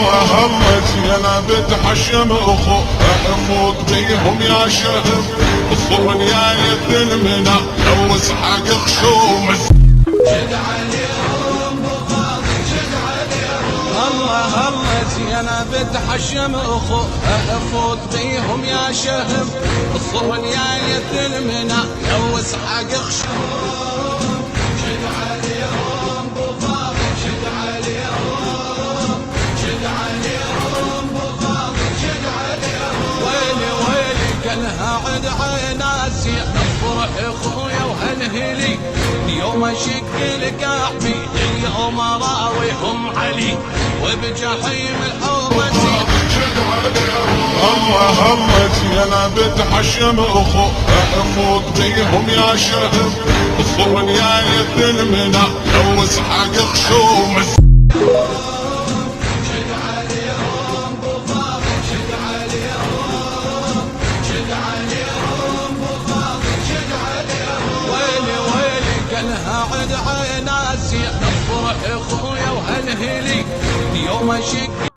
الله الله زينة بتحشم اخو افوت بيهم يا شهر الصون يا يد المنى لو اسحاق خشوم شد عليهم بفاضي شد عليهم الله الله زينة بتحشم اخو افوت بيهم يا شهر الصون يا يد المنى لو اسحاق خشوم شد عليهم بفاضي شد عليهم شد عليهم بفاضي شد عليهم ويلي ويلي قالها عد عيناسي افرح اخويا وهنهلي يوم اشق الكعبي اليوم راويهم علي وبجحيم الحومسي الله الله زينة بتحشم اخو افوت بيهم يا شهر الصون يا يد المنى لو اسحاق خشوم شد عليهم بفاضي شد عليهم شد عليهم بفاضي شد عليهم ويلي ويلي قالها عد عيناسي افرح اخويا وهنهلي يوم اشق